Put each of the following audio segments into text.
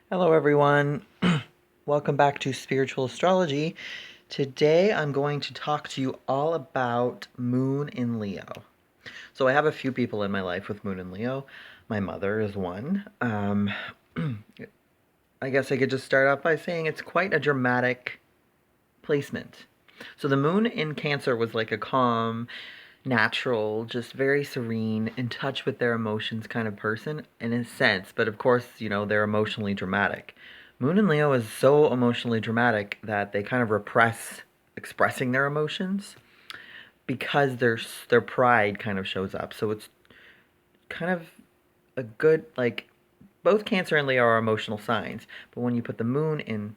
Hello, everyone. Welcome back to Spiritual Astrology. Today, I'm going to talk to you all about Moon in Leo. So, I have a few people in my life with Moon in Leo. My mother is one. I guess I could just start off by saying it's quite a dramatic placement. So, the Moon in Cancer was like a calm, natural, just very serene, in touch with their emotions kind of person in a sense, but of course, they're emotionally dramatic. Moon and Leo is so emotionally dramatic that they kind of repress expressing their emotions because their pride kind of shows up. So it's kind of a good like both Cancer and Leo are emotional signs, but when you put the Moon in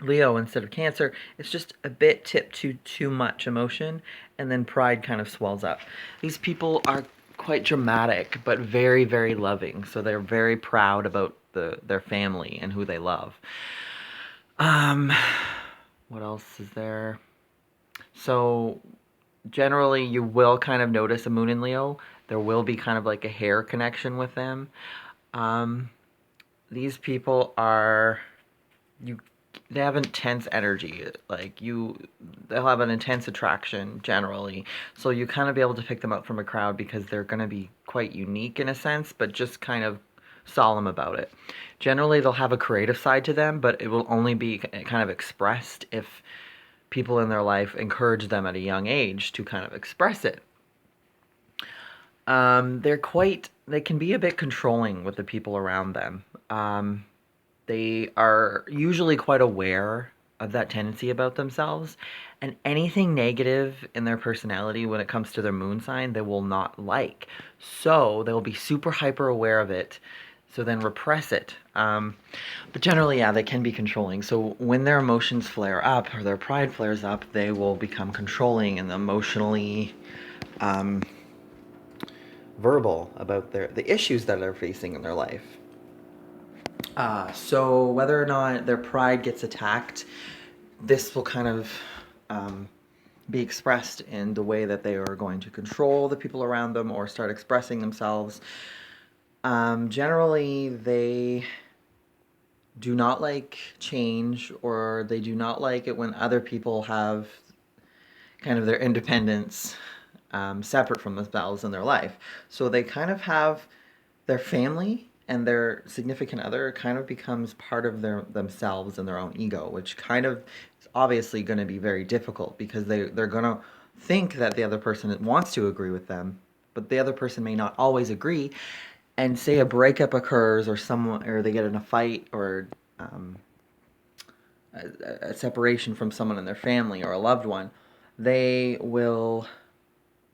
Leo instead of Cancer, it's just a bit tipped to too much emotion, and then pride kind of swells up. These people are quite dramatic, but very, very loving. So they're very proud about their family and who they love. Um, what else is there? So generally, you will kind of notice a Moon in Leo. There will be kind of like a hair connection with them. Um, these people are you they have intense energy, they'll have an intense attraction generally, so you kind of be able to pick them up from a crowd because they're going to be quite unique in a sense, but just kind of solemn about it. Generally they'll have a creative side to them, but it will only be kind of expressed if people in their life encourage them at a young age to kind of express it. They can be a bit controlling with the people around them. They are usually quite aware of that tendency about themselves, and anything negative in their personality when it comes to their moon sign, they will not like. So they will be super hyper aware of it, so then repress it. But generally, yeah, they can be controlling. So when their emotions flare up or their pride flares up, they will become controlling and emotionally um, verbal about the issues that they're facing in their life. So whether or not their pride gets attacked, this will kind of um, be expressed in the way that they are going to control the people around them or start expressing themselves. Generally, they do not like change, or they do not like it when other people have kind of their independence separate from themselves in their life. So they kind of have their family and their significant other kind of becomes part of themselves and their own ego, which kind of is obviously going to be very difficult because they're going to think that the other person wants to agree with them, but the other person may not always agree. And say a breakup occurs, or they get in a fight, or um, a separation from someone in their family or a loved one, they will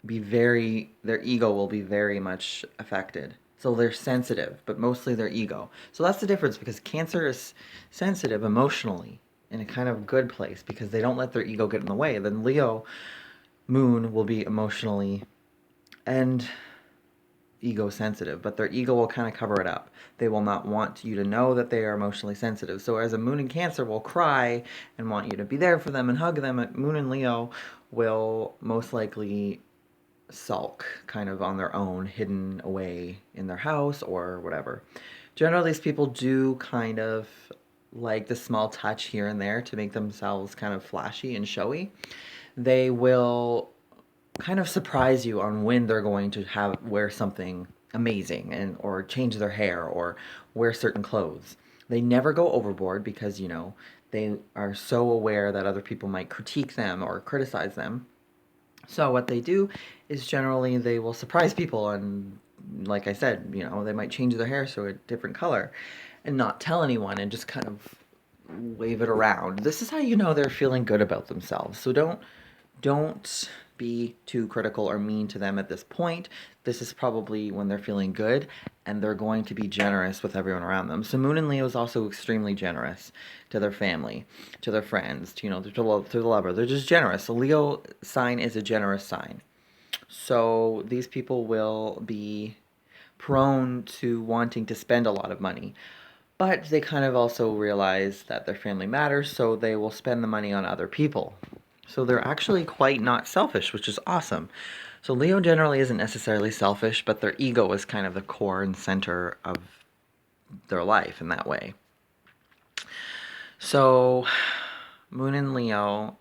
their ego will be very much affected. So they're sensitive, but mostly their ego. So that's the difference, because Cancer is sensitive emotionally in a kind of good place because they don't let their ego get in the way. Then Leo Moon will be emotionally and ego sensitive, but their ego will kind of cover it up. They will not want you to know that they are emotionally sensitive. So as a Moon in Cancer will cry and want you to be there for them and hug them, Moon in Leo will most likely sulk kind of on their own, hidden away in their house or whatever. Generally, these people do kind of like the small touch here and there to make themselves kind of flashy and showy. They will kind of surprise you on when they're going to have wear something amazing, and or change their hair or wear certain clothes. They never go overboard because, they are so aware that other people might critique them or criticize them. So what they do is generally they will surprise people, and like I said, they might change their hair so a different color and not tell anyone and just kind of wave it around. This is how you know they're feeling good about themselves. So don't be too critical or mean to them at this point. This is probably when they're feeling good, and they're going to be generous with everyone around them. So Moon and Leo is also extremely generous to their family, to their friends, to the lover. They're just generous. The Leo sign is a generous sign. So these people will be prone to wanting to spend a lot of money. But they kind of also realize that their family matters, so they will spend the money on other people. So they're actually quite not selfish, which is awesome. So Leo generally isn't necessarily selfish, but their ego is kind of the core and center of their life in that way. So, Moon in Leo.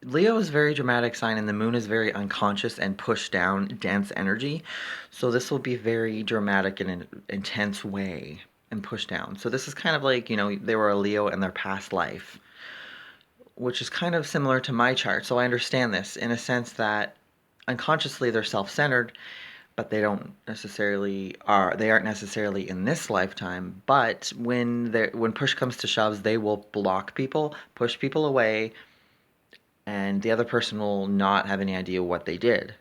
Leo is a very dramatic sign, and the moon is very unconscious and pushed down, dense energy. So this will be very dramatic in an intense way and pushed down. So this is kind of like, they were a Leo in their past life, which is kind of similar to my chart. So I understand this in a sense that unconsciously they're self-centered, but they aren't necessarily in this lifetime. But when push comes to shoves, they will block people, push people away, and the other person will not have any idea what they did.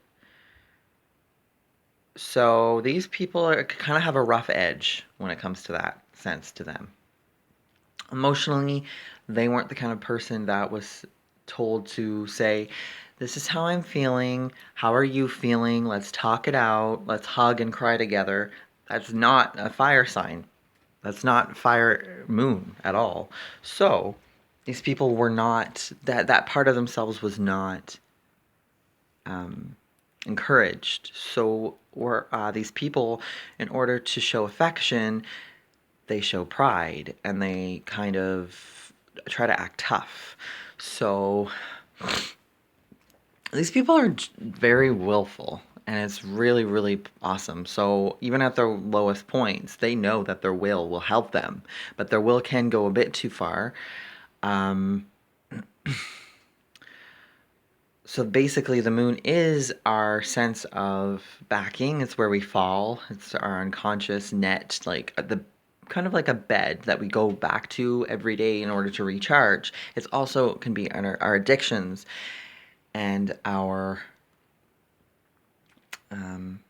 So these people kind of have a rough edge when it comes to that sense to them. Emotionally, they weren't the kind of person that was told to say, "This is how I'm feeling. How are you feeling? Let's talk it out. Let's hug and cry together." That's not a fire sign. That's not fire moon at all. So these people were not that part of themselves was not um, encouraged. So, or these people, in order to show affection, they show pride and they kind of try to act tough. So, these people are very willful. And it's really, really awesome. So even at their lowest points, they know that their will help them, but their will can go a bit too far. Um, So basically, the moon is our sense of backing. It's where we fall. It's our unconscious net, like the kind of like a bed that we go back to every day in order to recharge. It's also can be our addictions and our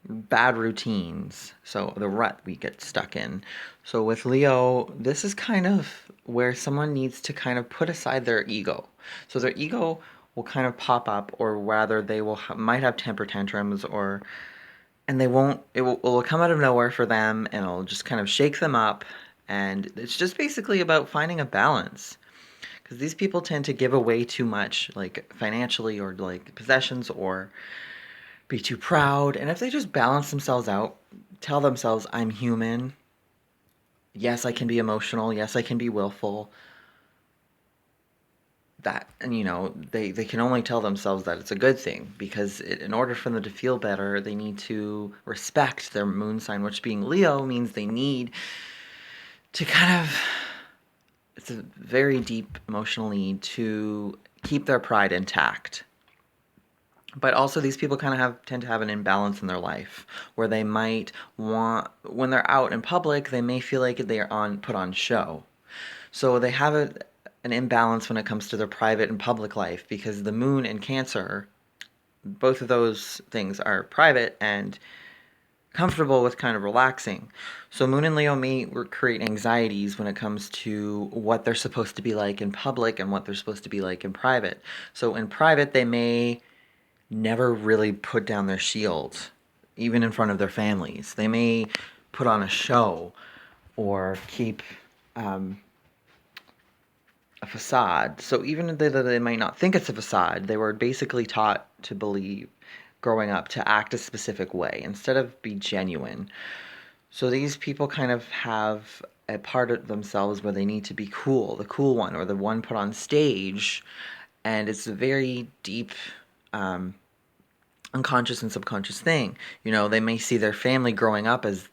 bad routines. So the rut we get stuck in. So with Leo, this is kind of where someone needs to kind of put aside their ego. So their ego will kind of pop up, or rather, they might have temper tantrums, and they won't. It will come out of nowhere for them, and it'll just kind of shake them up. And it's just basically about finding a balance. Because these people tend to give away too much, like financially or like possessions, or be too proud. And if they just balance themselves out, tell themselves, I'm human. Yes, I can be emotional. Yes, I can be willful. That, and they can only tell themselves that it's a good thing because in order for them to feel better, they need to respect their moon sign, which being Leo means they need to kind of, it's a very deep emotional need to keep their pride intact. But also these people kind of tend to have an imbalance in their life where they might want, when they're out in public, they may feel like they are put on show. So they have an imbalance when it comes to their private and public life because the moon and Cancer, both of those things are private and comfortable with kind of relaxing. So Moon and Leo may create anxieties when it comes to what they're supposed to be like in public and what they're supposed to be like in private. So in private, they may never really put down their shield, even in front of their families. They may put on a show or keep a facade. So even though they might not think it's a facade, they were basically taught to believe growing up to act a specific way instead of be genuine. So these people kind of have a part of themselves where they need to be cool, the cool one, or the one put on stage. And it's a very deep unconscious and subconscious thing. They may see their family growing up as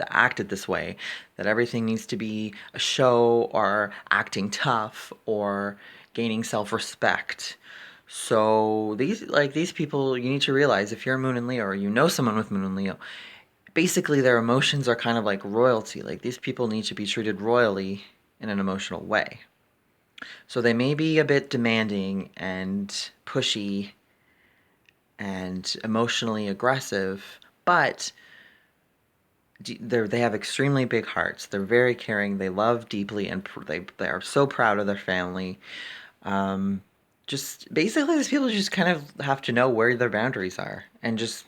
acted this way, that everything needs to be a show or acting tough or gaining self-respect. So these people, you need to realize if you're a Moon in Leo or someone with Moon in Leo, basically their emotions are kind of like royalty. Like these people need to be treated royally in an emotional way. So they may be a bit demanding and pushy and emotionally aggressive, but they have extremely big hearts. They're very caring. They love deeply, and they are so proud of their family. Just basically, these people just kind of have to know where their boundaries are, and just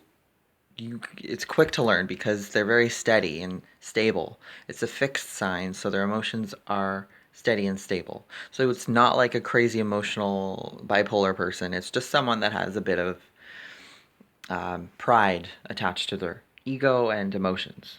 it's quick to learn because they're very steady and stable. It's a fixed sign, so their emotions are steady and stable. So it's not like a crazy emotional bipolar person. It's just someone that has a bit of pride attached to their ego and emotions.